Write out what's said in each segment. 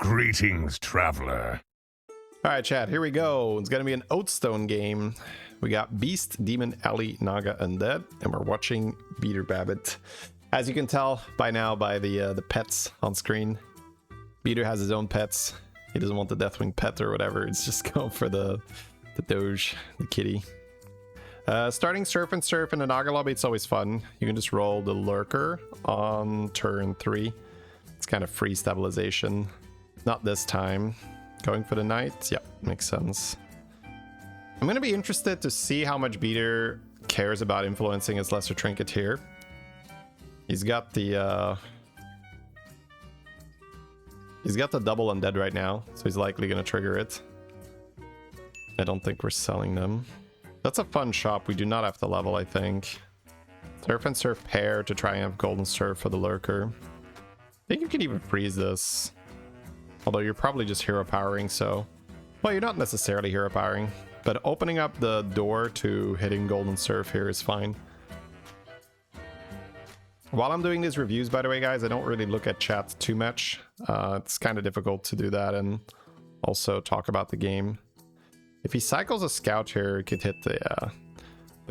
Greetings, traveler. Alright, chat, here we go. It's gonna be an Oatstone game. We got Beast, Demon, Ellie, Naga, Undead, and we're watching Beater Babbit. As you can tell by now by the pets on screen, Beater has his own pets. He doesn't want the Deathwing pet or whatever. It's just going for the Doge, the kitty. Starting Surf and Surf in a Naga lobby, it's always fun. You can just roll the Lurker on turn 3. It's kind of free stabilization. Not this time. Going for the Knight? Yep, makes sense. I'm going to be interested to see how much Beater cares about influencing his Lesser Trinket here. He's got the double Undead right now, so he's likely going to trigger it. I don't think we're selling them. That's a fun shop. We do not have to level, I think. Surf and Surf pair to try and have Golden Surf for the Lurker. I think you can even freeze this. Although you're probably just hero powering, so... Well, you're not necessarily hero powering. But opening up the door to hitting Golden Surf here is fine. While I'm doing these reviews, by the way, guys, I don't really look at chat too much. It's kind of difficult to do that and also talk about the game. If he cycles a Scout here, he could hit the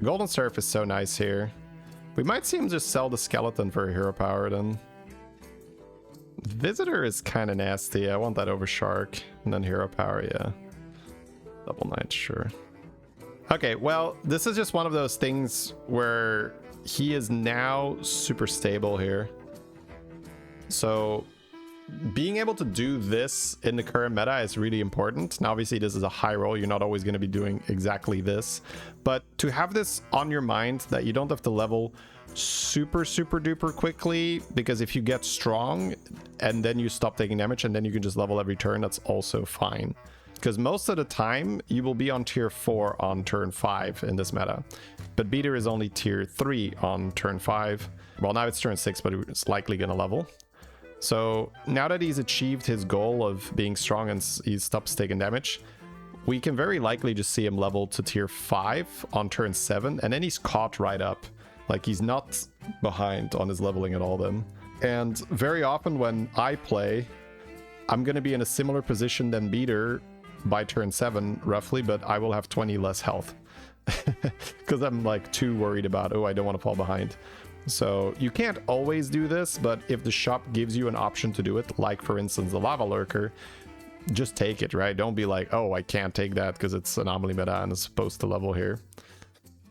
Golden Surf is so nice here. We might see him just sell the Skeleton for hero power then. Visitor is kind of nasty. I want that over Shark. And then hero power, yeah. Double Knight, sure. Okay, well, this is just one of those things where he is now super stable here. So being able to do this in the current meta is really important. Now, obviously, this is a high roll. You're not always going to be doing exactly this. But to have this on your mind that you don't have to level super duper quickly, because if you get strong and then you stop taking damage and then you can just level every turn, that's also fine. Because most of the time you will be on tier 4 on turn 5 in this meta, but Beater is only tier 3 on turn 5. Well, now it's turn 6, but it's likely gonna level. So now that he's achieved his goal of being strong and he stops taking damage, we can very likely just see him level to tier 5 on turn 7, and then he's caught right up. Like, he's not behind on his leveling at all then. And very often when I play, I'm going to be in a similar position than Beater by turn 7, roughly, but I will have 20 less health. Because I'm, like, too worried about, oh, I don't want to fall behind. So you can't always do this, but if the shop gives you an option to do it, like, for instance, the Lava Lurker, just take it, right? Don't be like, oh, I can't take that because it's anomaly meta and it's supposed to level here.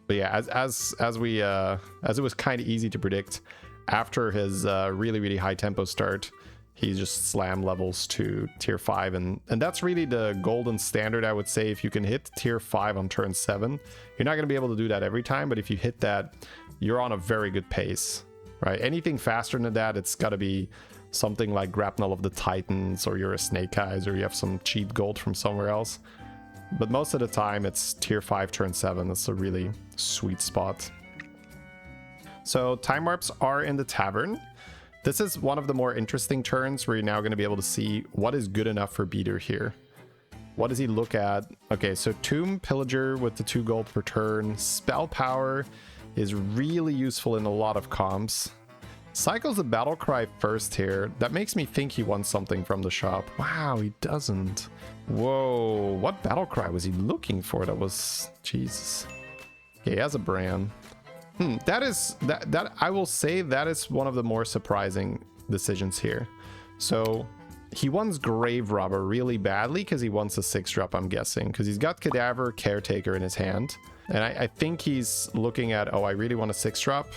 But yeah, as it was kind of easy to predict, after his really high tempo start, he just slam levels to tier 5, and that's really the golden standard, I would say. If you can hit tier 5 on turn 7, you're not going to be able to do that every time, but if you hit that, you're on a very good pace, right? Anything faster than that, it's got to be something like Grapnel of the Titans, or you're a Snake Eyes, or you have some cheat gold from somewhere else. But most of the time, it's tier 5, turn 7. That's a really sweet spot. So time warps are in the tavern. This is one of the more interesting turns where you're now going to be able to see what is good enough for Beater here. What does he look at? Okay, so Tomb Pillager with the 2 gold per turn. Spell Power is really useful in a lot of comps. Cycles the Battle Cry first here. That makes me think he wants something from the shop. Wow, he doesn't. Whoa, what Battle Cry was he looking for? That was... Jesus. Okay, he has a Bran. That I will say that is one of the more surprising decisions here. So he wants Grave Robber really badly because he wants a 6-drop, I'm guessing, because he's got Cadaver, Caretaker in his hand, and I think he's looking at, oh, I really want a 6-drop.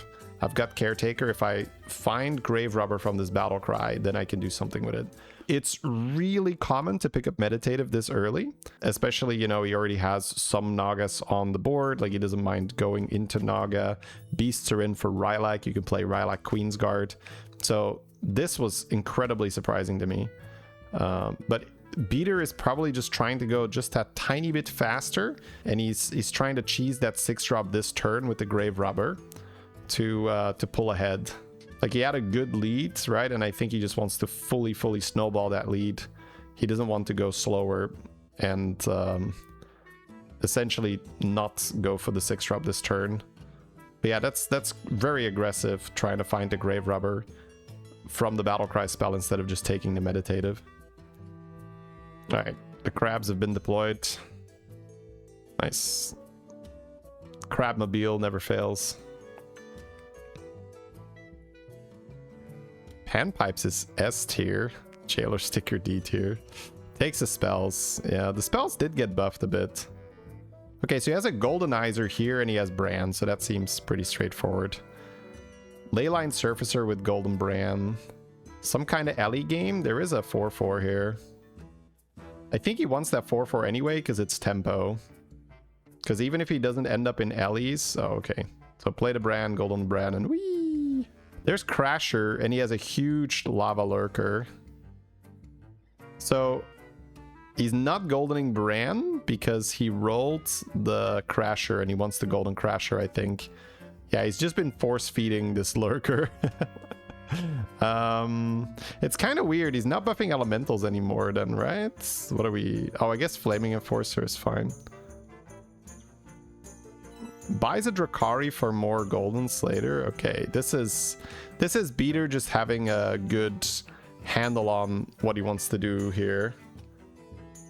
I've got Caretaker. If I find Grave Robber from this Battle Cry, then I can do something with it. It's really common to pick up Meditative this early, especially, you know, he already has some Nagas on the board. Like, he doesn't mind going into Naga. Beasts are in for Rylak. You can play Rylak Queensguard. So this was incredibly surprising to me. But Beater is probably just trying to go just that tiny bit faster, and he's trying to cheese that 6-drop this turn with the Grave Robber to pull ahead. Like, he had a good lead, right? And I think he just wants to fully snowball that lead. He doesn't want to go slower and essentially not go for the 6-drop this turn. But yeah, that's very aggressive, trying to find the Grave Robber from the Battlecry spell instead of just taking the Meditative. All right, the crabs have been deployed. Nice. Crabmobile never fails. Panpipes is S tier. Jailer Sticker D tier. Takes the spells. Yeah, the spells did get buffed a bit. Okay, so he has a Goldenizer here and he has Brand, so that seems pretty straightforward. Leyline Surfacer with Golden Brand. Some kind of Ellie game. There is a 4-4 here. I think he wants that 4-4 anyway because it's tempo. Because even if he doesn't end up in Ellie's... Oh, okay. So play the Brand, Golden Brand, and whee! There's Crasher, and he has a huge Lava Lurker. So he's not goldening Brand because he rolled the Crasher and he wants the Golden Crasher, I think. Yeah, he's just been force feeding this Lurker. It's kind of weird. He's not buffing elementals anymore then, right? What are we... Oh, I guess Flaming Enforcer is fine. Buys a Drakari for more Goldens later. Okay, this is Beater just having a good handle on what he wants to do here.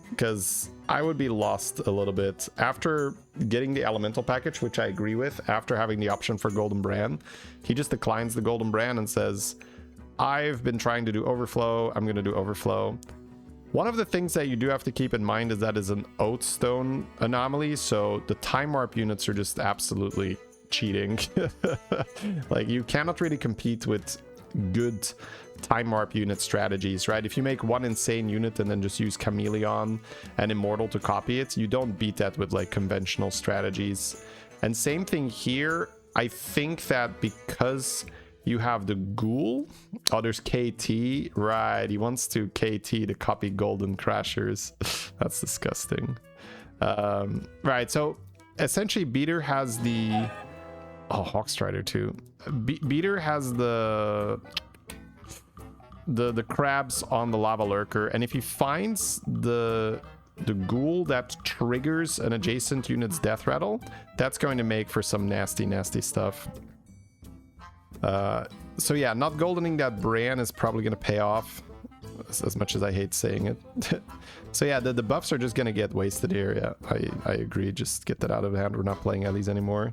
Because I would be lost a little bit. After getting the Elemental package, which I agree with, after having the option for Golden Brand, he just declines the Golden Brand and says, I've been trying to do Overflow, I'm going to do Overflow. One of the things that you do have to keep in mind is that is an Oathstone anomaly, so the Time Warp units are just absolutely cheating. Like, you cannot really compete with good Time Warp unit strategies, right? If you make one insane unit and then just use Chameleon and Immortal to copy it, you don't beat that with like conventional strategies. And same thing here. I think that because you have the Ghoul. Oh, there's KT. Right, he wants to KT to copy Golden Crashers. That's disgusting. Right, so essentially Beater has the... Oh, Hawkstrider too. Beater has the crabs on the Lava Lurker, and if he finds the Ghoul that triggers an adjacent unit's death rattle, that's going to make for some nasty stuff. So yeah, not goldening that Brand is probably going to pay off, as much as I hate saying it. So yeah, the buffs are just going to get wasted here. Yeah, I agree. Just get that out of hand. We're not playing Ellie's anymore.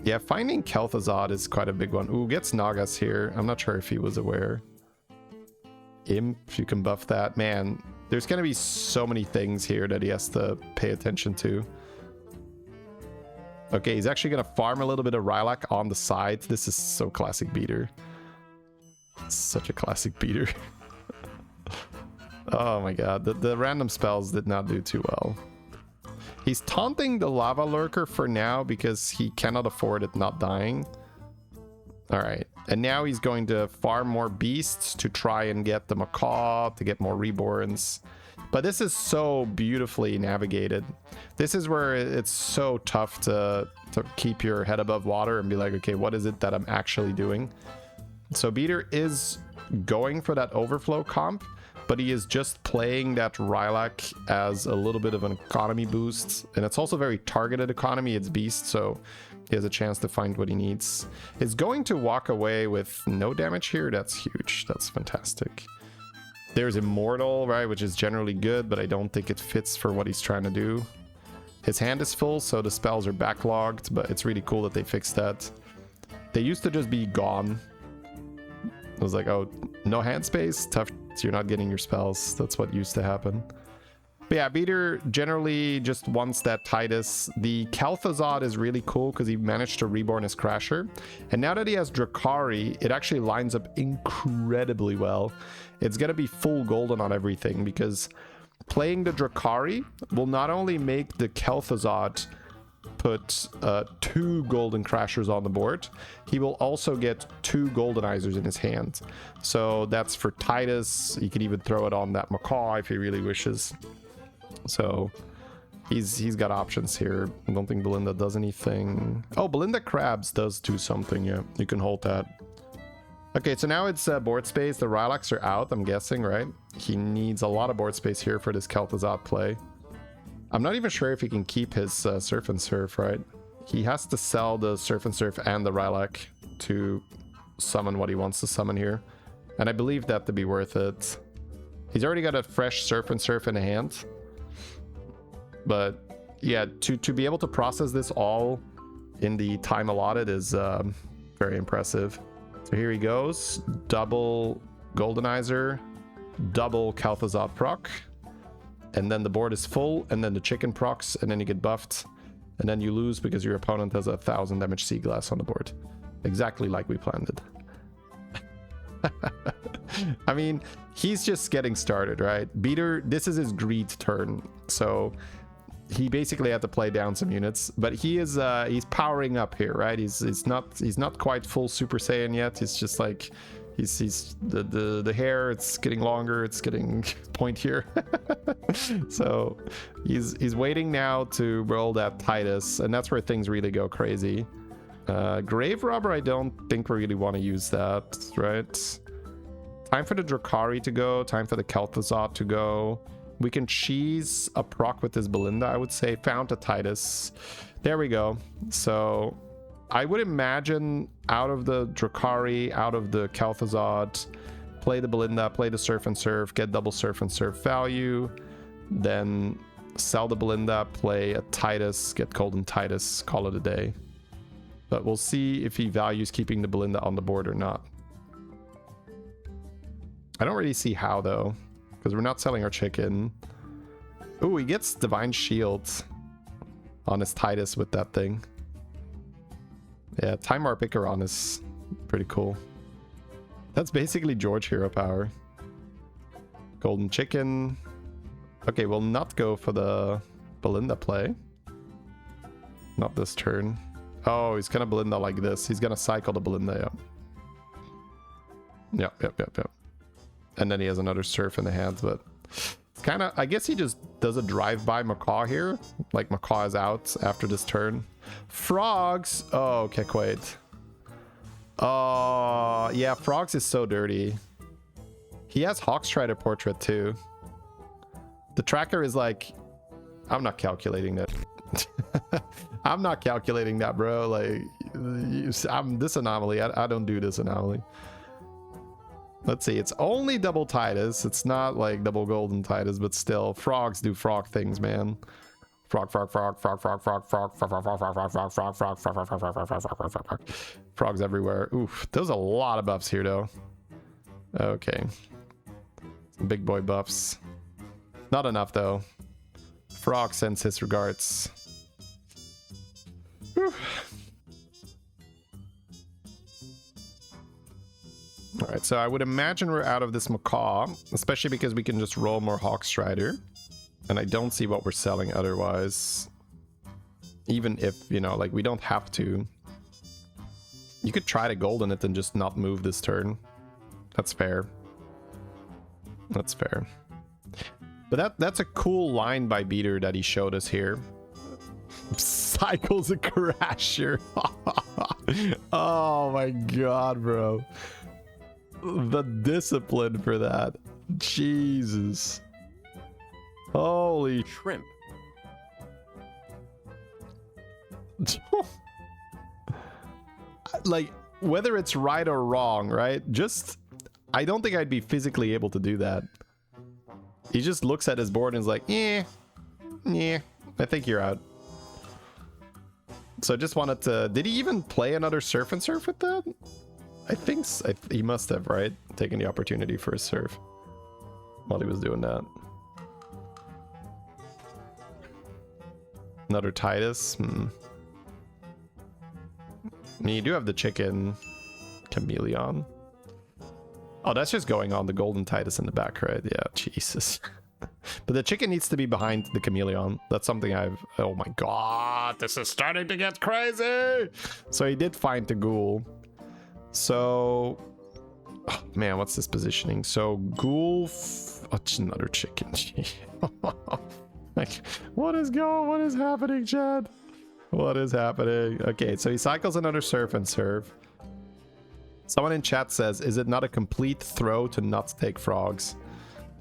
Yeah, finding Kel'Thuzad is quite a big one. Ooh, gets Nagas here. I'm not sure if he was aware. Imp, you can buff that. Man, there's going to be so many things here that he has to pay attention to. Okay, he's actually going to farm a little bit of Rylak on the side. This is so classic Beater. Such a classic Beater. Oh my god, the random spells did not do too well. He's taunting the Lava Lurker for now because he cannot afford it not dying. Alright, and now he's going to farm more beasts to try and get the Macaw, to get more Reborns. But this is so beautifully navigated. This is where it's so tough to keep your head above water and be like, okay, what is it that I'm actually doing? So Beater is going for that Overflow comp, but he is just playing that Rylak as a little bit of an economy boost. And it's also very targeted economy. It's beast, so he has a chance to find what he needs. He's going to walk away with no damage here. That's huge. That's fantastic. There's Immortal, right, which is generally good, but I don't think it fits for what he's trying to do. His hand is full, so the spells are backlogged, but it's really cool that they fixed that. They used to just be gone. I was like, oh, no hand space? Tough, so you're not getting your spells. That's what used to happen. But yeah, Beater generally just wants that Titus. The Kel'Thuzad is really cool because he managed to reborn his Crasher. And now that he has Drakari, it actually lines up incredibly well. It's going to be full golden on everything because playing the Drakari will not only make the Kel'Thuzad put 2 Golden Crashers on the board, he will also get 2 Goldenizers in his hand. So that's for Titus. He could even throw it on that Macaw if he really wishes. So he's got options here. I don't think Belinda does anything. Oh, Belinda Crabs does do something. Yeah, you can hold that. Okay, so now it's board space. The Rylaks are out, I'm guessing, right? He needs a lot of board space here for this Kel'Thuzad play. I'm not even sure if he can keep his Surf and Surf, right? He has to sell the Surf and Surf and the Rylak to summon what he wants to summon here. And I believe that to be worth it. He's already got a fresh surf and surf in hand. But yeah, to be able to process this all in the time allotted is very impressive. So here he goes. Double Goldenizer, double Kalthazot proc. And then the board is full, and then the chicken procs, and then you get buffed. And then you lose because your opponent has 1,000 damage sea glass on the board. Exactly like we planned it. I mean, he's just getting started, right? Beater, this is his greed turn. So he basically had to play down some units, but he is he's powering up here, right? He's not quite full Super Saiyan yet. He's just like he's the hair, it's getting longer, it's getting pointier. So he's waiting now to roll that Titus, and that's where things really go crazy. Grave Robber, I don't think we really want to use that, right? Time for the Drakari to go, time for the Kel'Thuzad to go. We can cheese a proc with this Belinda, I would say. Found a Titus. There we go. So I would imagine out of the Drakari, out of the Kel'Thuzad, play the Belinda, play the Surf and Surf, get double Surf and Surf value, then sell the Belinda, play a Titus, get Golden Titus, call it a day. But we'll see if he values keeping the Belinda on the board or not. I don't really see how though, because we're not selling our chicken. Ooh, he gets Divine Shield on his Titus with that thing. Yeah, Time Warp Icaron is pretty cool. That's basically George Hero Power. Golden Chicken. Okay, we'll not go for the Belinda play. Not this turn. Oh, he's gonna Belinda like this. He's gonna cycle the Belinda, yeah. Yep. And then he has another Surf in the hands, but it's kind of, I guess he just does a drive-by Macaw here. Like Macaw is out after this turn. Frogs! Oh, okay, wait. Oh, yeah, Frogs is so dirty. He has Hawkstrider Portrait too. The tracker is like, I'm not calculating that. I'm not calculating that, bro. Like, I'm this anomaly. I don't do this anomaly. Let's see. It's only double Titus. It's not like double Golden Titus, but still, frogs do frog things, man. Frog. Frogs everywhere. Oof. There's a lot of buffs here, though. Okay. Some big boy buffs. Not enough, though. Frog sends his regards. Whew. All right, so I would imagine we're out of this Macaw, especially because we can just roll more Hawkstrider. And I don't see what we're selling otherwise. Even if, you know, like, we don't have to. You could try to golden it and just not move this turn. That's fair. That's fair. But that's a cool line by Beater that he showed us here. Cycles a Crasher. Oh my god, bro. The discipline for that. Jesus. Holy shrimp. Like, whether it's right or wrong, right? Just, I don't think I'd be physically able to do that. He just looks at his board and is like, yeah, I think you're out. So I just wanted to, did he even play another Surf and Surf with that? I think so. He must have, right? Taken the opportunity for a surf while he was doing that. Another Titus. I mean, you do have the chicken chameleon. Oh, that's just going on the Golden Titus in the back, right? Yeah, Jesus. But the chicken needs to be behind the chameleon. That's something I've... Oh my god, this is starting to get crazy! So he did find the ghoul. So... Oh, man, what's this positioning? So, ghoul... Oh, it's another chicken. Like, what is happening, Chad? What is happening? Okay, so he cycles another Surf and Surf. Someone in chat says, is it not a complete throw to not take frogs?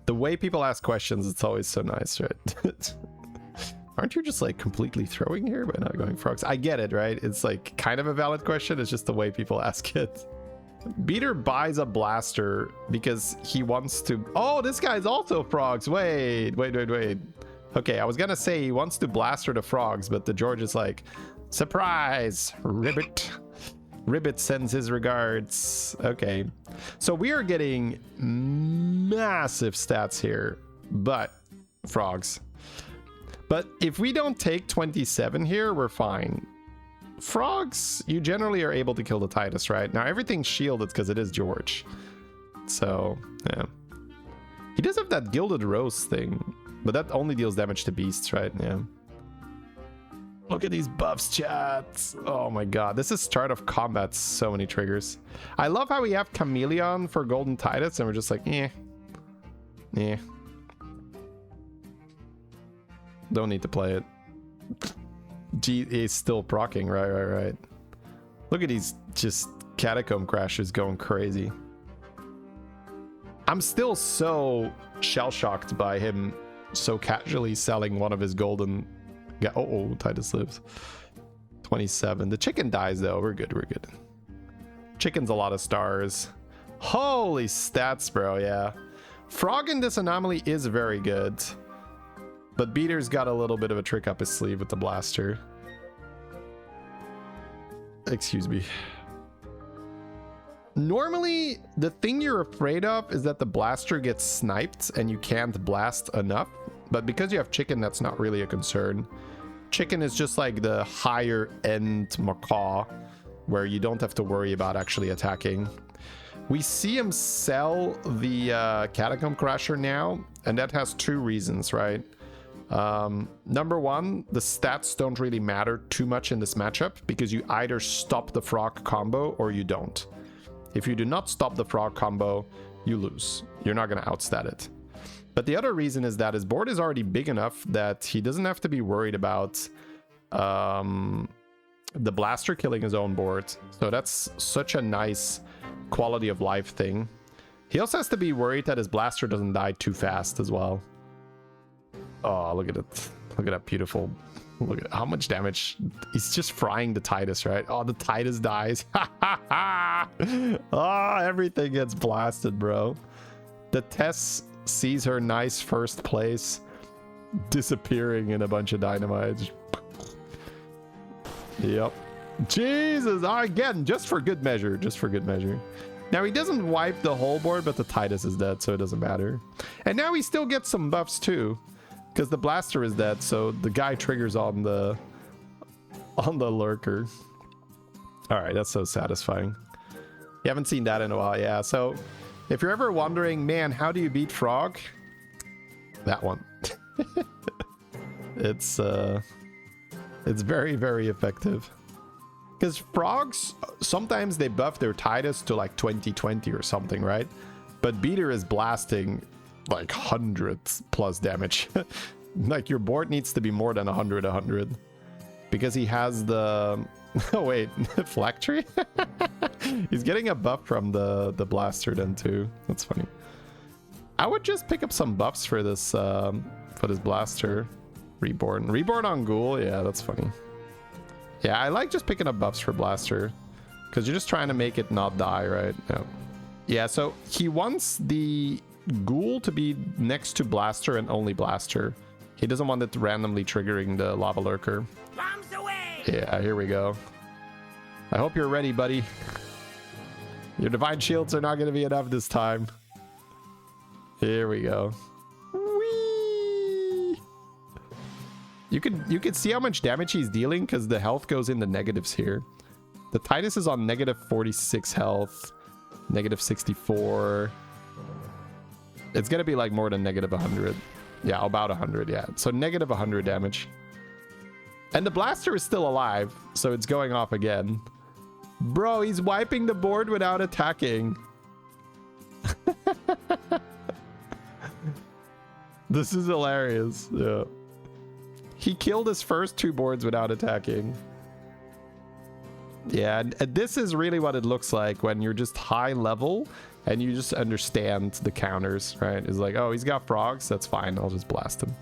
The way people ask questions, it's always so nice, right? Aren't you just like completely throwing here by not going frogs? I get it, right? It's like kind of a valid question. It's just the way people ask it. Beater buys a blaster because he wants to... Oh, this guy's also frogs. Wait. Okay, I was gonna say he wants to blaster the frogs, but the George is like, surprise, Ribbit. Ribbit sends his regards. Okay, so we are getting massive stats here, but frogs. But if we don't take 27 here, we're fine. Frogs, you generally are able to kill the Titus, right? Now everything's shielded because it is George. So, yeah. He does have that Gilded Rose thing, but that only deals damage to beasts, right? Yeah. Look at these buffs, chat. Oh my god, this is start of combat. So many triggers. I love how we have Chameleon for Golden Titus, and we're just like, eh. Don't need to play it. G is still proccing, right. Look at these just Catacomb Crashers going crazy. I'm still so shell-shocked by him so casually selling one of his golden... Oh, Titus lives. 27. The chicken dies though. We're good. Chicken's a lot of stars. Holy stats, bro. Yeah. Frog in this anomaly is very good. But Beater's got a little bit of a trick up his sleeve with the blaster. Excuse me. Normally, the thing you're afraid of is that the blaster gets sniped and you can't blast enough. But because you have chicken, that's not really a concern. Chicken is just like the higher end macaw, where you don't have to worry about actually attacking. We see him sell the Catacomb Crasher now, and that has two reasons, right? Number one, the stats don't really matter too much in this matchup because you either stop the frog combo or you don't. If you do not stop the frog combo, you lose. You're not going to outstat it. But the other reason is that his board is already big enough that he doesn't have to be worried about the blaster killing his own board. So that's such a nice quality of life thing. He also has to be worried that his blaster doesn't die too fast as well. Oh, look at it. Look at that beautiful... Look at how much damage. He's just frying the Titus, right? Oh, the Titus dies. Oh, everything gets blasted, bro. The Tess sees her nice first place disappearing in a bunch of dynamite. Yep. Jesus, again, just for good measure. Now, he doesn't wipe the whole board, but the Titus is dead, so it doesn't matter. And now he still gets some buffs, too. Because the blaster is dead, so the guy triggers on the lurker. All right, that's so satisfying. You haven't seen that in a while, yeah. So if you're ever wondering, man, how do you beat Frog? That one. It's very, very effective. Because frogs, sometimes they buff their Titus to like 2020 or something, right? But Beater is blasting like hundreds plus damage. Like your board needs to be more than 100 because he has the... Oh wait, Flak Tree? He's getting a buff from the blaster then too. That's funny. I would just pick up some buffs for this blaster. Reborn on Ghoul. Yeah, that's funny. Yeah, I like just picking up buffs for blaster because you're just trying to make it not die, right? Yeah, so he wants the Ghoul to be next to blaster and only blaster. He doesn't want it randomly triggering the lava lurker. Bombs away! Yeah, here we go. I hope you're ready, buddy. Your divine shields are not going to be enough this time. Here we go. Whee! You can see how much damage he's dealing because the health goes in the negatives here. The Titus is on negative 46 health, negative 64. It's going to be like more than negative 100. Yeah, about 100, yeah. So negative 100 damage. And the blaster is still alive, so it's going off again. Bro, he's wiping the board without attacking. This is hilarious. Yeah. He killed his first two boards without attacking. Yeah, and this is really what it looks like when you're just high level and you just understand the counters, right? It's like, oh, he's got frogs. That's fine. I'll just blast him.